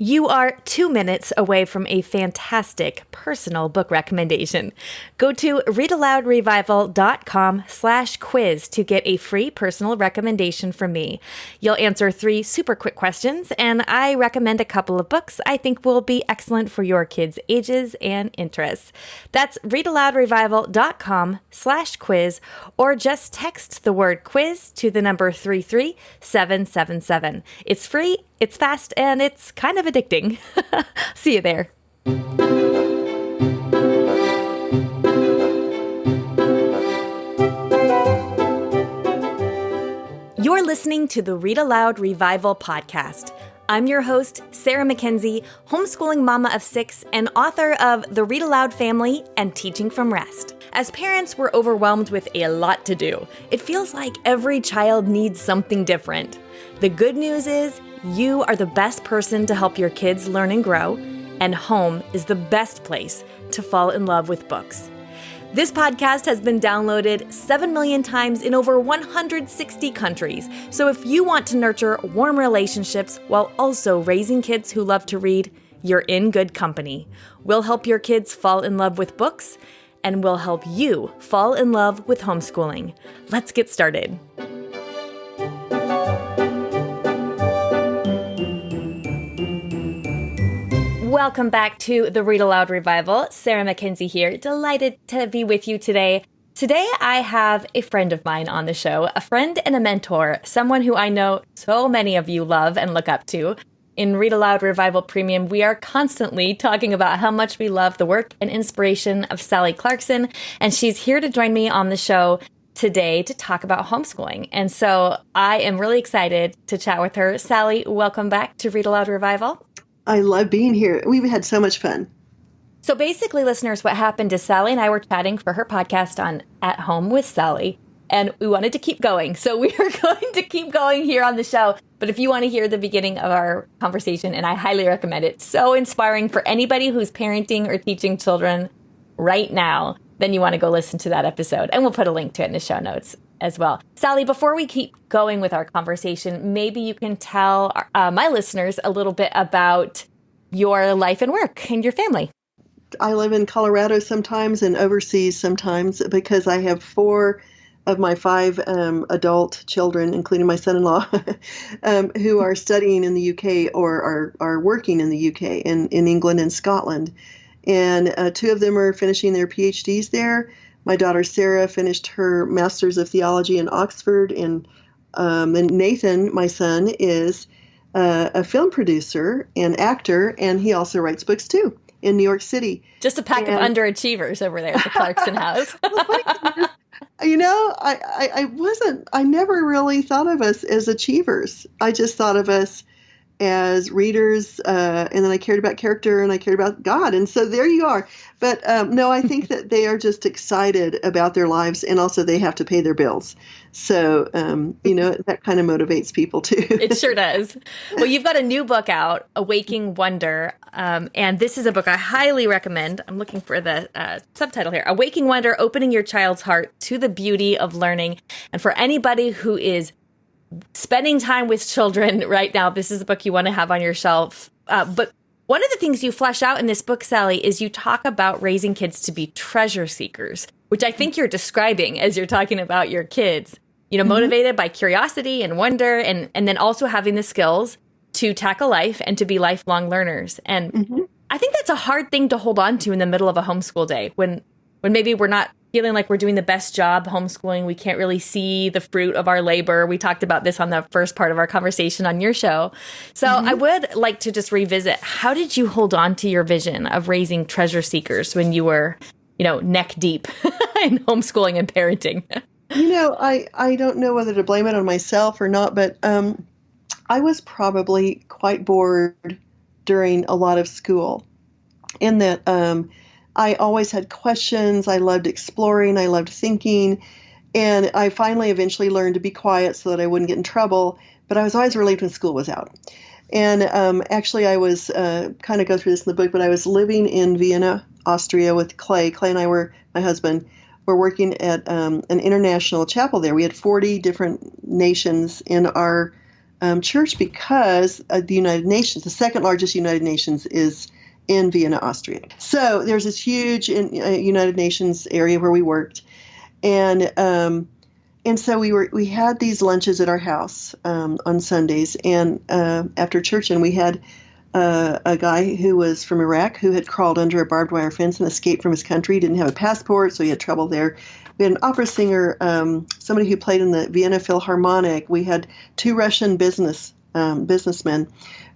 You are 2 minutes away from a fantastic personal book recommendation. Go to readaloudrevival.com/quiz to get a free personal recommendation from me. You'll answer 3 super quick questions, and I recommend a couple of books I think will be excellent for your kids' ages and interests. That's readaloudrevival.com/quiz, or just text the word quiz to the number 33777. It's free, it's fast, and it's kind of addicting. See you there. You're listening to the Read-Aloud Revival podcast. I'm your host, Sarah Mackenzie, homeschooling mama of 6 and author of The Read-Aloud Family and Teaching from Rest. As parents, we're overwhelmed with a lot to do. It feels like every child needs something different. The good news is you are the best person to help your kids learn and grow, and home is the best place to fall in love with books. This podcast has been downloaded 7 million times in over 160 countries. So if you want to nurture warm relationships while also raising kids who love to read, you're in good company. We'll help your kids fall in love with books, and we'll help you fall in love with homeschooling. Let's get started. Welcome back to the Read-Aloud Revival. Sarah Mackenzie here. Delighted to be with you today. Today I have a friend of mine on the show, a friend and a mentor, someone who I know so many of you love and look up to. In Read-Aloud Revival Premium, we are constantly talking about how much we love the work and inspiration of Sally Clarkson, and she's here to join me on the show today to talk about homeschooling. And so I am really excited to chat with her. Sally, welcome back to Read-Aloud Revival. I love being here. We've had so much fun. So basically, listeners, what happened is Sally and I were chatting for her podcast on At Home with Sally, and we wanted to keep going. So we are going to keep going here on the show. But if you want to hear the beginning of our conversation, and I highly recommend it, so inspiring for anybody who's parenting or teaching children right now, then you want to go listen to that episode. And we'll put a link to it in the show notes as well. Sally, before we keep going with our conversation, maybe you can tell my listeners a little bit about your life and work and your family. I live in Colorado sometimes and overseas sometimes because I have 4 of my 5 adult children, including my son-in-law, who are studying in the UK or are working in the UK, in England and Scotland. And 2 of them are finishing their PhDs there. My daughter Sarah finished her Master's of Theology in Oxford, and Nathan, my son, is a film producer and actor, and he also writes books too in New York City. Just a pack of underachievers over there at the Clarkson house. You know, I never really thought of us as achievers. I just thought of us as readers, and then I cared about character and I cared about God. And so there you are. But no, I think that they are just excited about their lives, and also they have to pay their bills. So, you know, that kind of motivates people too. It sure does. Well, you've got a new book out, Awaking Wonder. And this is a book I highly recommend. I'm looking for the subtitle here. Awaking Wonder, Opening Your Child's Heart to the Beauty of Learning. And for anybody who is spending time with children right now, this is a book you want to have on your shelf. But one of the things you flesh out in this book, Sally, is you talk about raising kids to be treasure seekers, which I think you're describing as you're talking about your kids, you know, motivated by curiosity and wonder, and then also having the skills to tackle life and to be lifelong learners. And I think that's a hard thing to hold on to in the middle of a homeschool day when maybe we're not feeling like we're doing the best job homeschooling. We can't really see the fruit of our labor. We talked about this on the first part of our conversation on your show. So I would like to just revisit, how did you hold on to your vision of raising treasure seekers when you were, you know, neck deep in homeschooling and parenting? You know, I don't know whether to blame it on myself or not, but I was probably quite bored during a lot of school, in that I always had questions. I loved exploring. I loved thinking. And I finally eventually learned to be quiet so that I wouldn't get in trouble. But I was always relieved when school was out. And actually, I was kind of go through this in the book, but I was living in Vienna, Austria with Clay. Clay and I were, my husband, were working at an international chapel there. We had 40 different nations in our church because the United Nations, the second largest United Nations, is in Vienna, Austria. So there's this huge United Nations area where we worked, and so we had these lunches at our house on Sundays, and after church, and we had a guy who was from Iraq who had crawled under a barbed wire fence and escaped from his country. He didn't have a passport, so he had trouble there. We had an opera singer, somebody who played in the Vienna Philharmonic. We had 2 Russian businessmen.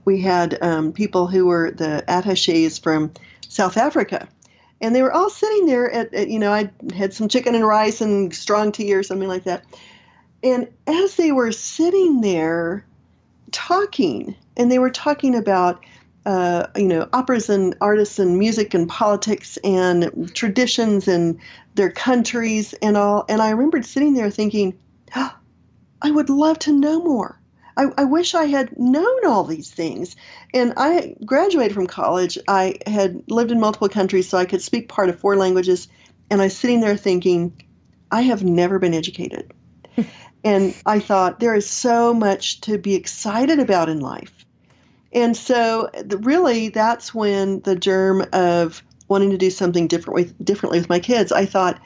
We had people who were the attachés from South Africa. And they were all sitting there at I had some chicken and rice and strong tea or something like that. And as they were sitting there talking, and they were talking about, operas and artists and music and politics and traditions and their countries and all. And I remembered sitting there thinking, oh, I would love to know more. I wish I had known all these things. And I graduated from college. I had lived in multiple countries, so I could speak part of 4 languages. And I was sitting there thinking, I have never been educated. And I thought, there is so much to be excited about in life. And so really, that's when the germ of wanting to do something differently with my kids. I thought,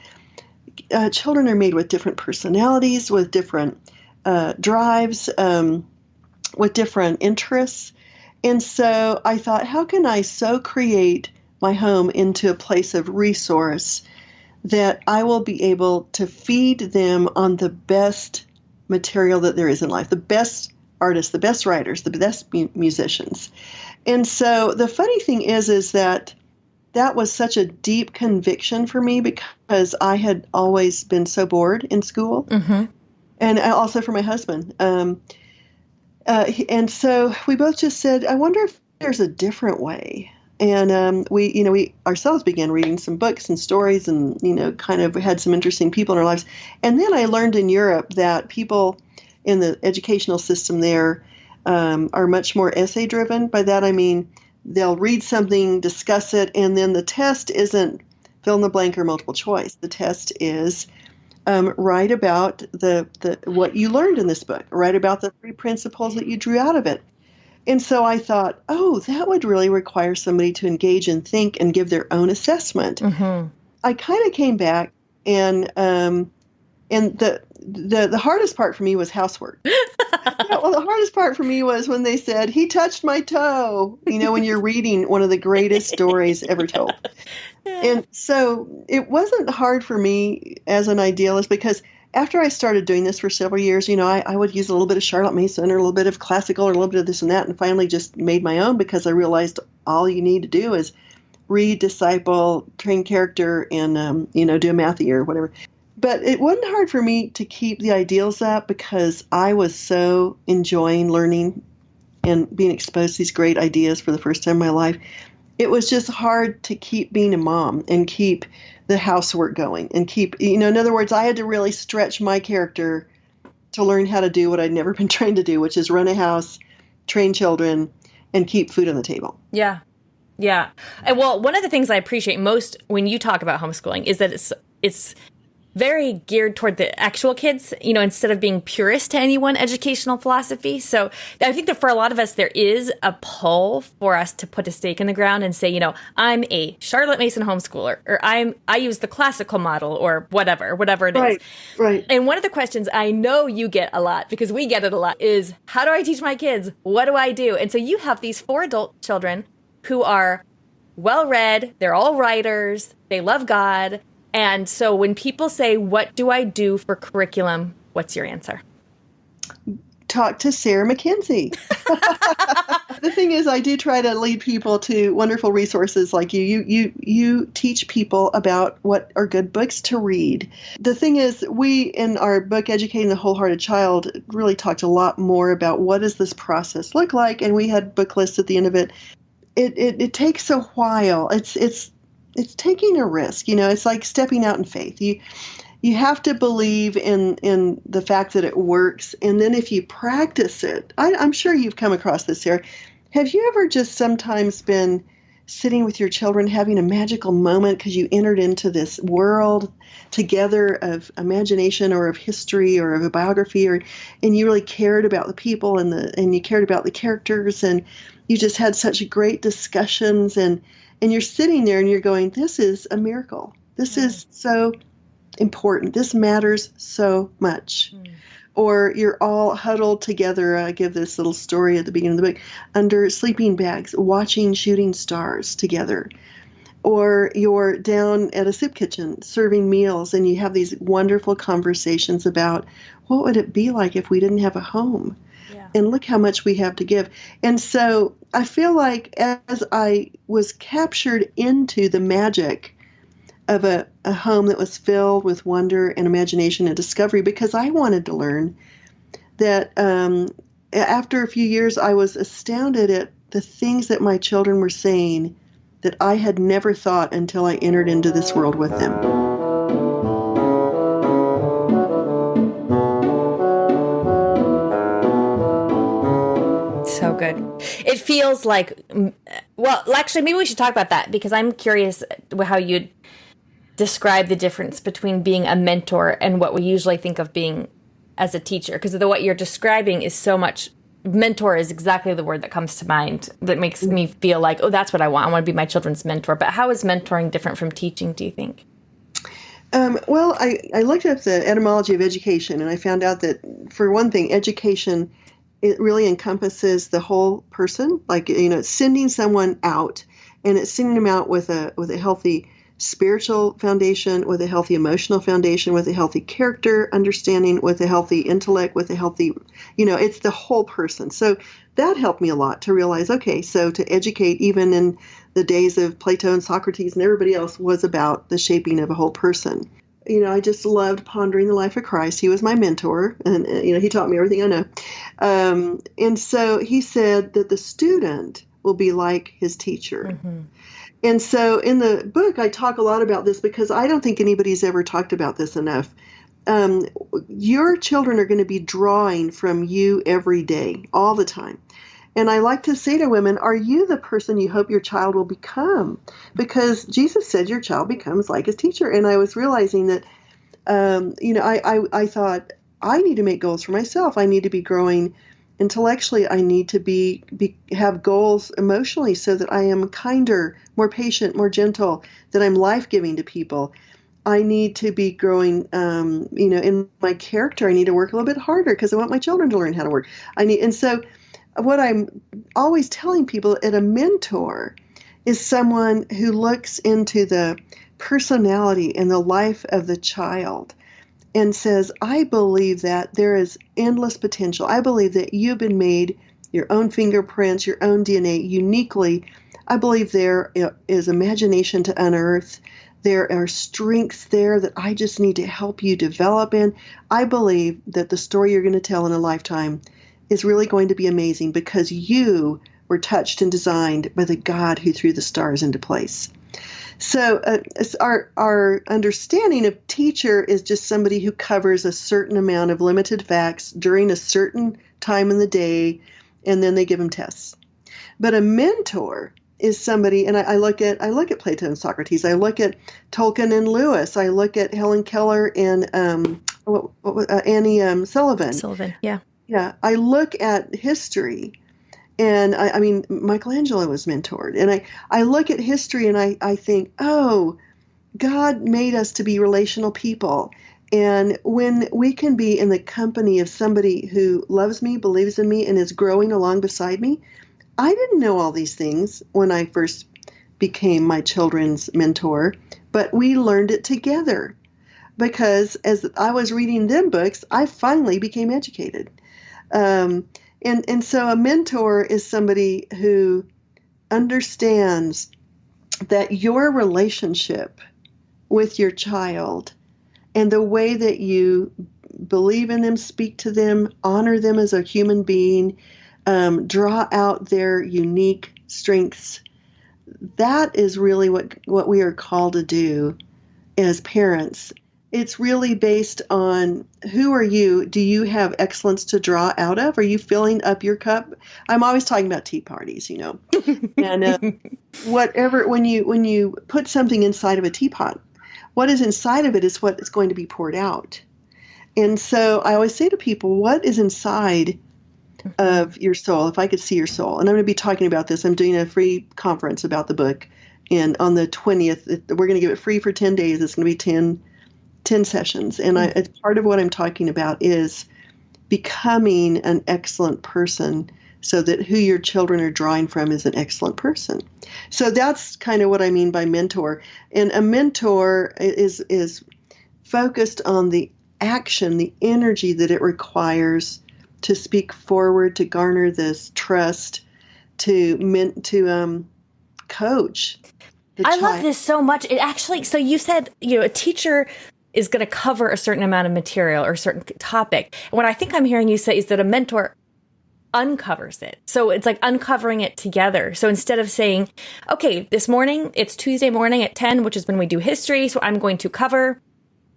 children are made with different personalities, with different drives, with different interests. And so I thought, how can I so create my home into a place of resource that I will be able to feed them on the best material that there is in life, the best artists, the best writers, the best musicians. And so the funny thing is that was such a deep conviction for me because I had always been so bored in school. Mm-hmm. And also for my husband. And so we both just said, I wonder if there's a different way. And we ourselves began reading some books and stories and, kind of had some interesting people in our lives. And then I learned in Europe that people in the educational system there are much more essay driven. By that, I mean, they'll read something, discuss it, and then the test isn't fill in the blank or multiple choice. The test is write about the what you learned in this book. Write about the 3 principles that you drew out of it. And so I thought, oh, that would really require somebody to engage and think and give their own assessment. Mm-hmm. I kind of came back, and the hardest part for me was housework. The hardest part for me was when they said, he touched my toe, when you're reading one of the greatest stories ever told. And so it wasn't hard for me as an idealist because after I started doing this for several years, I would use a little bit of Charlotte Mason or a little bit of classical or a little bit of this and that, and finally just made my own because I realized all you need to do is read, disciple, train character, and, do a math year or whatever. But it wasn't hard for me to keep the ideals up because I was so enjoying learning and being exposed to these great ideas for the first time in my life. It was just hard to keep being a mom and keep the housework going and keep, in other words, I had to really stretch my character to learn how to do what I'd never been trained to do, which is run a house, train children, and keep food on the table. Yeah. Yeah. And well, one of the things I appreciate most when you talk about homeschooling is that it's very geared toward the actual kids, instead of being purist to any one educational philosophy. So I think that for a lot of us, there is a pull for us to put a stake in the ground and say, I'm a Charlotte Mason homeschooler, or I use the classical model, or whatever it is. Right. And one of the questions I know you get a lot, because we get it a lot, is how do I teach my kids? What do I do? And so you have these 4 adult children who are well-read, they're all writers, they love God. And so when people say, what do I do for curriculum? What's your answer? Talk to Sarah McKenzie. The thing is, I do try to lead people to wonderful resources like you. You teach people about what are good books to read. The thing is, we, in our book, Educating the Wholehearted Child, really talked a lot more about what does this process look like. And we had book lists at the end of it. It takes a while. It's taking a risk, it's like stepping out in faith. You have to believe in the fact that it works. And then if you practice it, I'm sure you've come across this, Sarah. Have you ever just sometimes been sitting with your children, having a magical moment because you entered into this world together of imagination or of history or of a biography, and you really cared about the people and you cared about the characters, and you just had such great discussions, and you're sitting there and you're going, this is a miracle. This is so important. This matters so much. Or you're all huddled together. I give this little story at the beginning of the book, under sleeping bags, watching shooting stars together. Or you're down at a soup kitchen serving meals, and you have these wonderful conversations about what would it be like if we didn't have a home? Yeah. And look how much we have to give. And so I feel like as I was captured into the magic of a home that was filled with wonder and imagination and discovery, because I wanted to learn that after a few years, I was astounded at the things that my children were saying that I had never thought until I entered into this world with them. So good. It feels like, well, actually, maybe we should talk about that, because I'm curious how you'd describe the difference between being a mentor and what we usually think of being as a teacher, because what you're describing is so much. Mentor is exactly the word that comes to mind, that makes me feel like, oh, that's what I want. I want to be my children's mentor. But how is mentoring different from teaching, do you think? Well, I looked up the etymology of education, and I found out that, for one thing, education, it really encompasses the whole person. Like, it's sending someone out, and it's sending them out with a healthy spiritual foundation, with a healthy emotional foundation, with a healthy character understanding, with a healthy intellect, with a healthy, it's the whole person. So that helped me a lot to realize, okay, so to educate, even in the days of Plato and Socrates and everybody else, was about the shaping of a whole person. I just loved pondering the life of Christ. He was my mentor, and he taught me everything I know. And so he said that the student will be like his teacher. Mm-hmm. And so in the book, I talk a lot about this because I don't think anybody's ever talked about this enough. Your children are going to be drawing from you every day, all the time. And I like to say to women, are you the person you hope your child will become? Because Jesus said your child becomes like his teacher. And I was realizing that, I thought, I need to make goals for myself. I need to be growing intellectually. I need to have goals emotionally, so that I am kinder, more patient, more gentle, that I'm life-giving to people. I need to be growing, in my character. I need to work a little bit harder because I want my children to learn how to work. And so what I'm always telling people, at a mentor is someone who looks into the personality and the life of the child and says, I believe that there is endless potential. I believe that you've been made, your own fingerprints, your own DNA, uniquely. I believe there is imagination to unearth. There are strengths there that I just need to help you develop in. I believe that the story you're going to tell in a lifetime is really going to be amazing, because you were touched and designed by the God who threw the stars into place. So our understanding of teacher is just somebody who covers a certain amount of limited facts during a certain time in the day, and then they give them tests. But a mentor is somebody, and I look at Plato and Socrates. I look at Tolkien and Lewis. I look at Helen Keller and Annie Sullivan. Sullivan, yeah. Yeah, I look at history. And I mean, Michelangelo was mentored. And I look at history and I think, oh, God made us to be relational people. And when we can be in the company of somebody who loves me, believes in me, and is growing along beside me, I didn't know all these things when I first became my children's mentor, but we learned it together. Because as I was reading them books, I finally became educated. And so a mentor is somebody who understands that your relationship with your child and the way that you believe in them, speak to them, honor them as a human being, draw out their unique strengths, that is really what we are called to do as parents. it's really based on who are you? Do you have excellence to draw out of? Are you filling up your cup? I'm always talking about tea parties, and whatever, when you put something inside of a teapot, what is inside of it is what is going to be poured out. And so I always say to people, what is inside of your soul? If I could see your soul, and I'm going to be talking about this. I'm doing a free conference about the book, and on the 20th, we're going to give it free for 10 days. It's going to be 10 sessions. And it's part of what I'm talking about is becoming an excellent person, so that who your children are drawing from is an excellent person. So that's kind of what I mean by mentor. And a mentor is focused on the action, the energy that it requires to speak forward, to garner this trust, to coach the I child. love this so much. It actually, so you said, a teacher is going to cover a certain amount of material or a certain topic. And what I think I'm hearing you say is that a mentor uncovers it. So it's like uncovering it together. So instead of saying, okay, this morning, it's Tuesday morning at 10, which is when we do history. So I'm going to cover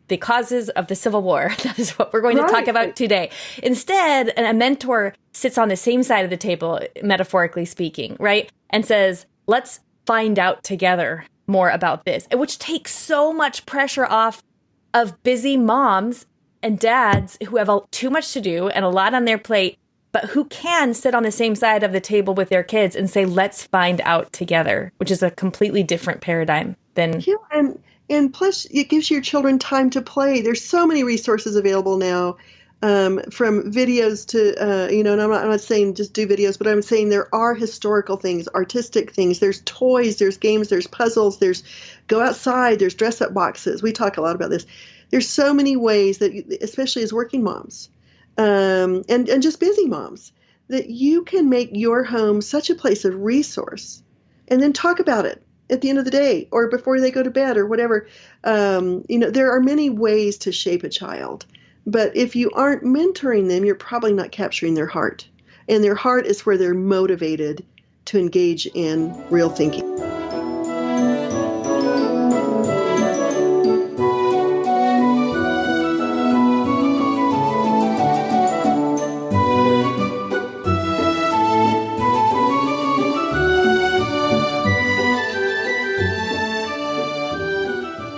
the causes of the Civil War. That is what we're going to talk about today. Instead, a mentor sits on the same side of the table, metaphorically speaking, right? And says, let's find out together more about this, which takes so much pressure off of busy moms and dads who have too much to do and a lot on their plate, but who can sit on the same side of the table with their kids and say, let's find out together, which is a completely different paradigm than... Yeah, and plus it gives your children time to play. There's so many resources available now, from videos to, and I'm not saying just do videos, but I'm saying there are historical things, artistic things. There's toys, there's games, there's puzzles, there's go outside, there's dress-up boxes. We talk a lot about this. There's so many ways that, especially as working moms, and just busy moms, that you can make your home such a place of resource, and then talk about it at the end of the day or before they go to bed or whatever. There are many ways to shape a child, but if you aren't mentoring them, you're probably not capturing their heart, and their heart is where they're motivated to engage in real thinking.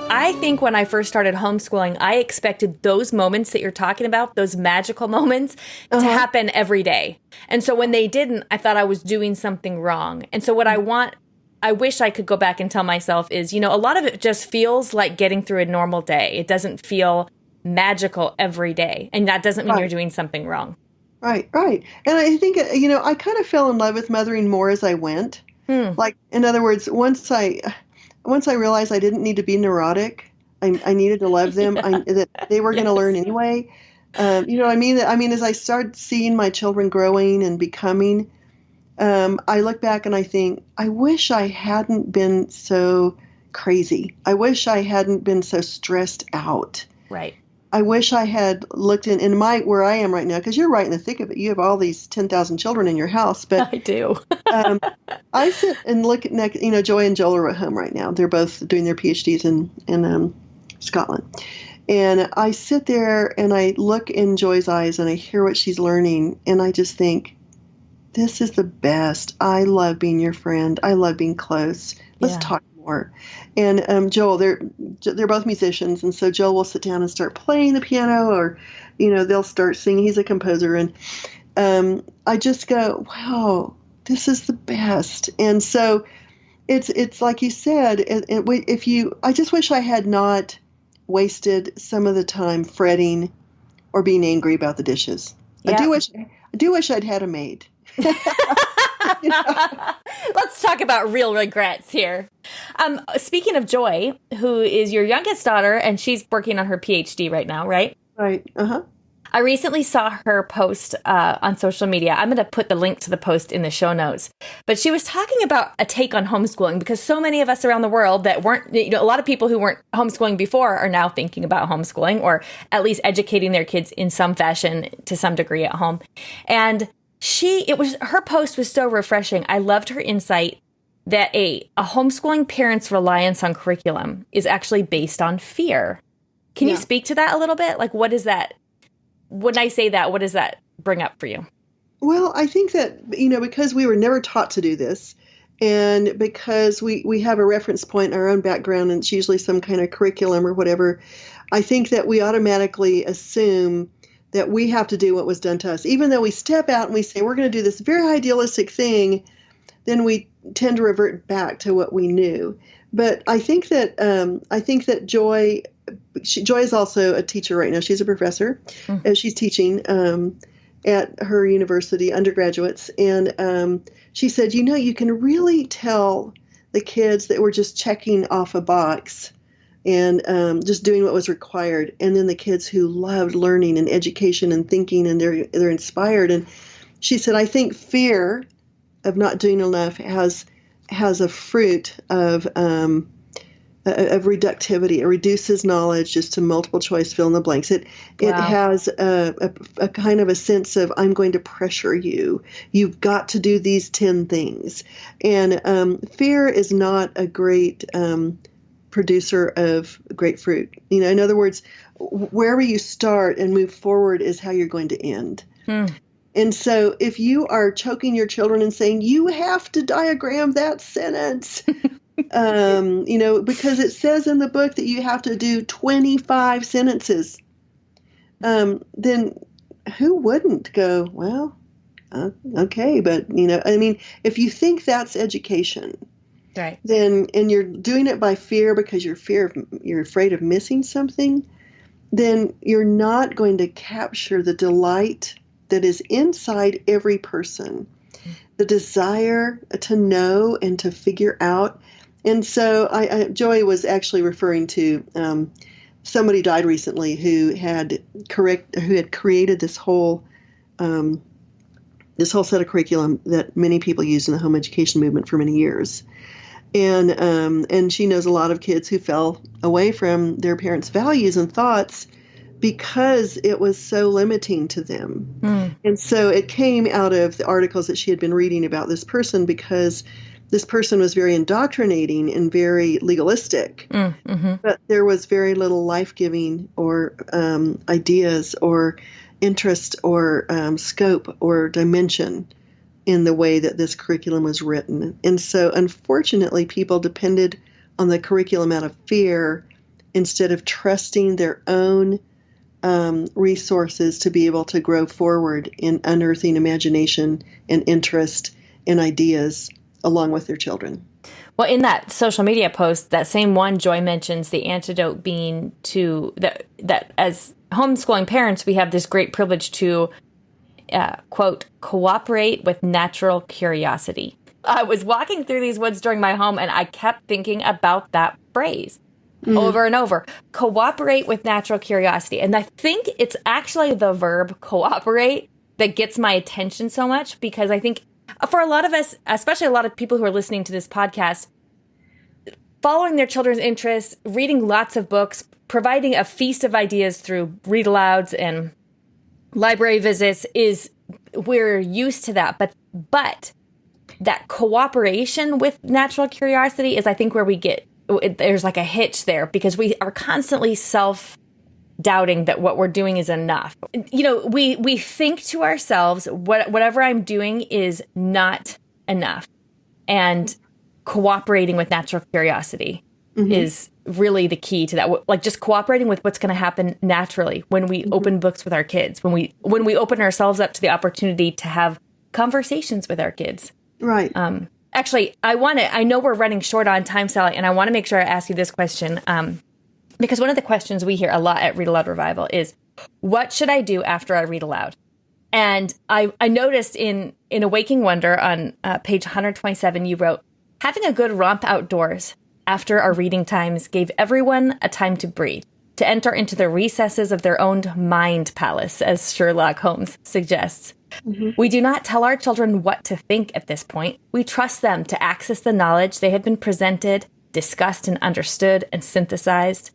I think when I first started homeschooling, I expected those moments that you're talking about, those magical moments, to happen every day. And so when they didn't, I thought I was doing something wrong. And so what I wish I could go back and tell myself is, a lot of it just feels like getting through a normal day. It doesn't feel magical every day. And that doesn't mean you're doing something wrong. Right. And I think, I kind of fell in love with mothering more as I went. Like, in other words, once I realized I didn't need to be neurotic, I needed to love them, that they were going to learn anyway. You know what I mean? As I started seeing my children growing and becoming, I look back and I think, I wish I hadn't been so crazy. I wish I hadn't been so stressed out. Right. I wish I had looked in where I am right now, because you're right in the thick of it. You have all these 10,000 children in your house, but I do. I sit and look at Joy and Joel are at home right now. They're both doing their PhDs in Scotland, and I sit there and I look in Joy's eyes and I hear what she's learning, and I just think, this is the best. I love being your friend. I love being close. Let's talk more. And Joel, they're both musicians, and so Joel will sit down and start playing the piano, or they'll start singing. He's a composer, and I just go, wow, this is the best. And so it's like you said, I just wish I had not wasted some of the time fretting or being angry about the dishes. Yeah. I do wish I'd had a maid. Let's talk about real regrets here. Speaking of Joy, who is your youngest daughter, and she's working on her PhD right now, right? Right. I recently saw her post on social media. I'm going to put the link to the post in the show notes. But she was talking about a take on homeschooling, because so many of us around the world that weren't, a lot of people who weren't homeschooling before are now thinking about homeschooling, or at least educating their kids in some fashion to some degree at home. And her post was so refreshing. I loved her insight that a homeschooling parent's reliance on curriculum is actually based on fear. Can you speak to that a little bit? Like, what is that? When I say that, what does that bring up for you? Well, I think that, because we were never taught to do this, and because we have a reference point in our own background, and it's usually some kind of curriculum or whatever, I think that we automatically assume that we have to do what was done to us. Even though we step out and we say, we're going to do this very idealistic thing, then we tend to revert back to what we knew. But I think that Joy is also a teacher right now. She's a professor. She's teaching at her university, undergraduates. And she said, you can really tell the kids that were just checking off a box and just doing what was required. And then the kids who loved learning and education and thinking, and they're inspired. And she said, I think fear of not doing enough has a fruit of reductivity. It reduces knowledge just to multiple choice, fill in the blanks. It has a kind of a sense of, I'm going to pressure you. You've got to do these 10 things. And fear is not a great producer of great fruit. In other words, wherever you start and move forward is how you're going to end. And so if you are choking your children and saying, you have to diagram that sentence, because it says in the book that you have to do 25 sentences, then who wouldn't go, well, okay. But, if you think that's education, right, then, and you're doing it by fear because you're afraid of missing something, then you're not going to capture the delight that is inside every person, the desire to know and to figure out. And so Joy was actually referring to somebody died recently who had created this whole set of curriculum that many people use in the home education movement for many years. And she knows a lot of kids who fell away from their parents' values and thoughts because it was so limiting to them. And so it came out of the articles that she had been reading about this person, because this person was very indoctrinating and very legalistic, but there was very little life-giving or ideas or interest or scope or dimension in the way that this curriculum was written. And so unfortunately, people depended on the curriculum out of fear instead of trusting their own resources to be able to grow forward in unearthing imagination and interest and ideas along with their children. Well, in that social media post, that same one, Joy mentions the antidote being that as homeschooling parents, we have this great privilege to, quote, cooperate with natural curiosity. I was walking through these woods during my home, and I kept thinking about that phrase over and over. Cooperate with natural curiosity. And I think it's actually the verb cooperate that gets my attention so much, because I think for a lot of us, especially a lot of people who are listening to this podcast, following their children's interests, reading lots of books, providing a feast of ideas through read-alouds and library visits we're used to that. But that cooperation with natural curiosity is, I think, where there's like a hitch there, because we are constantly self-doubting that what we're doing is enough. We think to ourselves, whatever I'm doing is not enough. And cooperating with natural curiosity is really the key to that. Like just cooperating with what's going to happen naturally when we open books with our kids, when we open ourselves up to the opportunity to have conversations with our kids. Right. Actually, I know we're running short on time, Sally, and I want to make sure I ask you this question. Because one of the questions we hear a lot at Read-Aloud Revival is, what should I do after I read aloud? And I noticed in A Waking Wonder on page 127, you wrote, having a good romp outdoors after our reading times gave everyone a time to breathe, to enter into the recesses of their own mind palace, as Sherlock Holmes suggests. We do not tell our children what to think at this point. We trust them to access the knowledge they have been presented, discussed and understood and synthesized.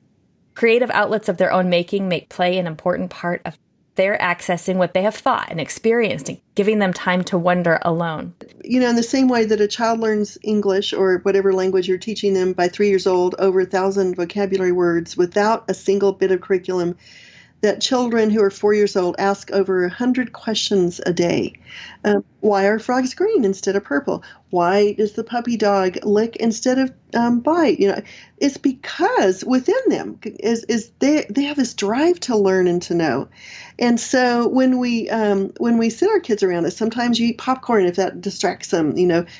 Creative outlets of their own making make play an important part of they're accessing what they have thought and experienced and giving them time to wonder alone. In the same way that a child learns English or whatever language you're teaching them by 3 years old, over 1,000 vocabulary words without a single bit of curriculum, that children who are 4 years old ask over 100 questions a day. Why are frogs green instead of purple? Why does the puppy dog lick instead of bite? It's because within them is they have this drive to learn and to know. And so when we sit our kids around us, sometimes you eat popcorn if that distracts them,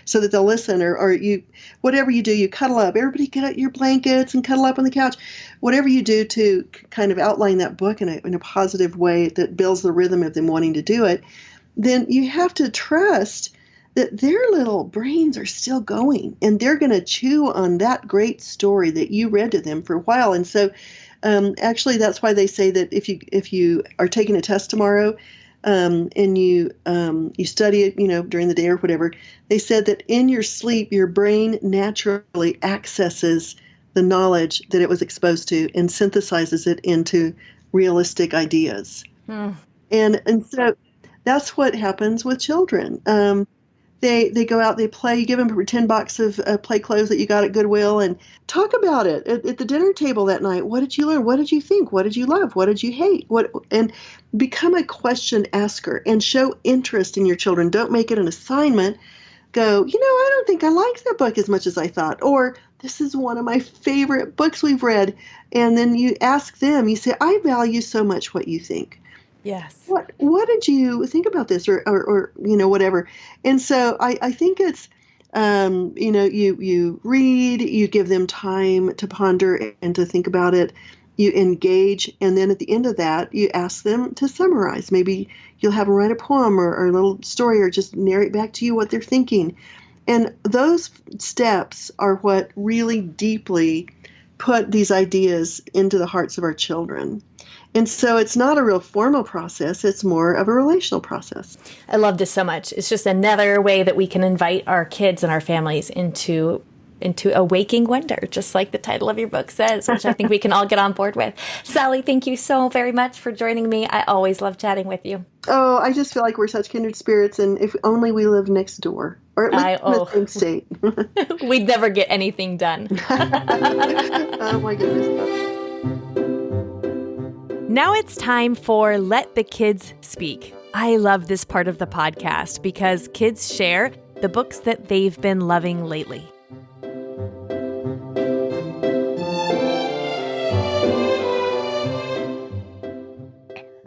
so that they'll listen, or you, whatever you do, you cuddle up. Everybody get out your blankets and cuddle up on the couch. Whatever you do to kind of outline that book in a positive way that builds the rhythm of them wanting to do it, then you have to trust that their little brains are still going and they're going to chew on that great story that you read to them for a while. And so actually, that's why they say that if you are taking a test tomorrow and you study it, during the day or whatever, they said that in your sleep, your brain naturally accesses the knowledge that it was exposed to and synthesizes it into realistic ideas. And so that's what happens with children. They go out, they play, you give them a 10 box of play clothes that you got at Goodwill and talk about it at the dinner table that night. What did you learn? What did you think? What did you love? What did you hate? And become a question asker and show interest in your children. Don't make it an assignment. Go, I don't think I liked that book as much as I thought. Or this is one of my favorite books we've read. And then you ask them, you say, I value so much what you think. Yes. What did you think about this or whatever? And so I think it's, you read, you give them time to ponder and to think about it, you engage, and then at the end of that, you ask them to summarize. Maybe you'll have them write a poem or a little story or just narrate back to you what they're thinking. And those steps are what really deeply put these ideas into the hearts of our children. And so it's not a real formal process. It's more of a relational process. I love this so much. It's just another way that we can invite our kids and our families into a waking wonder, just like the title of your book says, which I think we can all get on board with. Sally, thank you so very much for joining me. I always love chatting with you. Oh, I just feel like we're such kindred spirits, and if only we lived next door, or at least in the same state. We'd never get anything done. Oh, my goodness. Now it's time for Let the Kids Speak. I love this part of the podcast because kids share the books that they've been loving lately.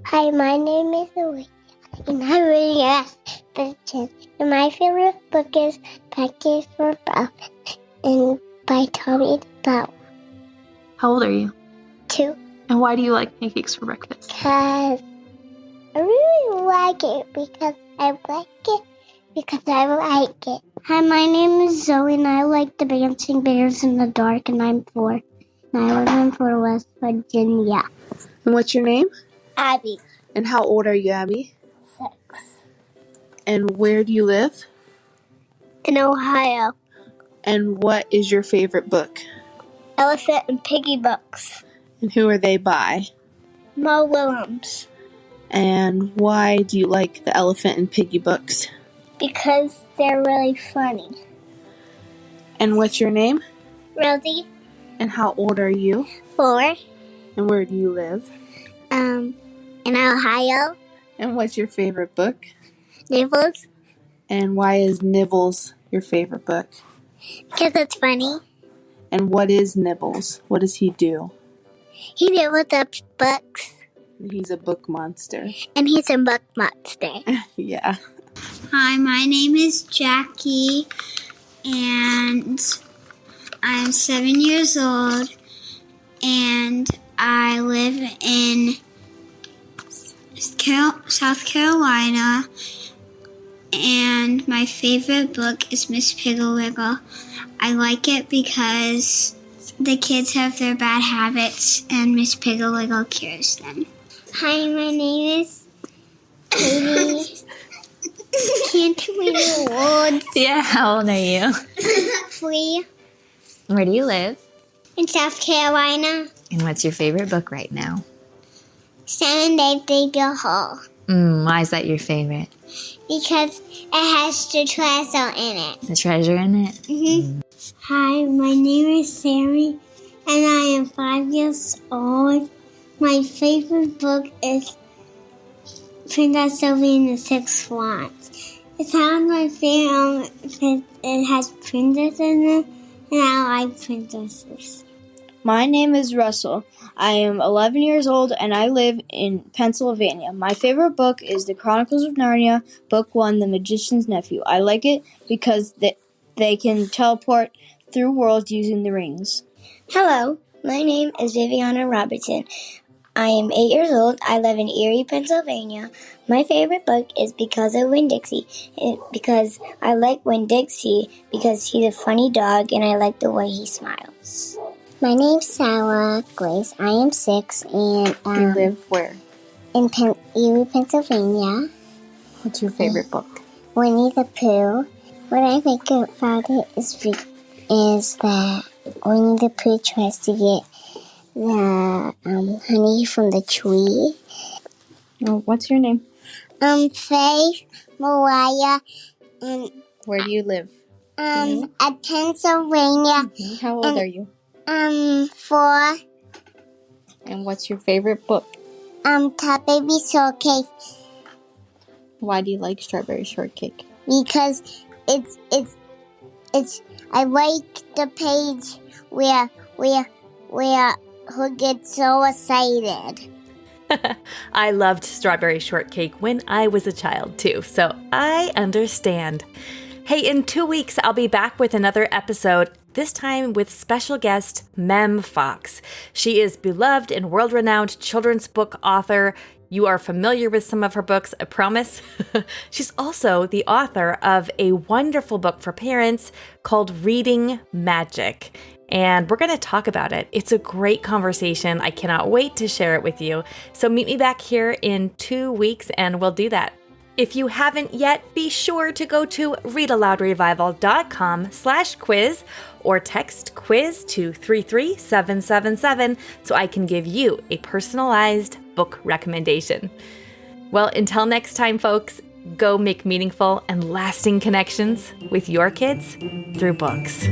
Hi, my name is Olivia, and I'm reading Aspirations. And my favorite book is Pancakes for Breakfast, and by Tommy the Flower. How old are you? 2. And why do you like pancakes for breakfast? Because I really like it because I like it. Hi, my name is Zoe, and I like the Dancing Bears in the Dark, and I'm 4. And I live in Fort West Virginia. And what's your name? Abby. And how old are you, Abby? 6. And where do you live? In Ohio. And what is your favorite book? Elephant and Piggy books. And who are they by? Mo Willems. And why do you like the Elephant and Piggy books? Because they're really funny. And what's your name? Rosie. And how old are you? 4. And where do you live? In Ohio. And what's your favorite book? Nibbles. And why is Nibbles your favorite book? Because it's funny. And what is Nibbles? What does he do? He nibbles up books. He's a book monster. And he's a book monster. Yeah. Hi, my name is Jackie, and I'm 7 years old, and I live in South Carolina, and my favorite book is Miss Piggle-Wiggle. I like it because the kids have their bad habits, and Miss Piggle-Wiggle cures them. Hi, my name is Katie. Can't we do words? Yeah, how old are you? 3. Where do you live? In South Carolina. And what's your favorite book right now? Seven Days Dig a Hole. Why is that your favorite? Because it has the treasure in it. The treasure in it? Mm-hmm. Hi, my name is Sammy, and I am 5 years old. My favorite book is Princess Sylvie and the Six Swans. It's not my favorite because it has princesses in it, and I like princesses. My name is Russell. I am 11 years old and I live in Pennsylvania. My favorite book is The Chronicles of Narnia, Book 1, The Magician's Nephew. I like it because they can teleport through worlds using the rings. Hello, my name is Viviana Robertson. I am 8 years old. I live in Erie, Pennsylvania. My favorite book is Because of Winn-Dixie. Because I like Winn-Dixie because he's a funny dog and I like the way he smiles. My name's Sarah Grace. I am 6 and You live where? in Erie, Pennsylvania. What's your favorite book? Winnie the Pooh. What I think about it is that Winnie the Pooh tries to get the honey from the tree. Oh, what's your name? Faith, Mariah, and Where do you live? at Pennsylvania. How old are you? 4. And what's your favorite book? Top Baby Shortcake, Why do you like Strawberry Shortcake? because it's I like the page where who gets so excited. I loved Strawberry Shortcake when I was a child too, so I understand. Hey, in 2 weeks, I'll be back with another episode, this time with special guest Mem Fox. She is beloved and world-renowned children's book author. You are familiar with some of her books, I promise. She's also the author of a wonderful book for parents called Reading Magic. And we're going to talk about it. It's a great conversation. I cannot wait to share it with you. So meet me back here in 2 weeks and we'll do that. If you haven't yet, be sure to go to readaloudrevival.com/quiz or text quiz to 33777 so I can give you a personalized book recommendation. Well, until next time, folks, go make meaningful and lasting connections with your kids through books.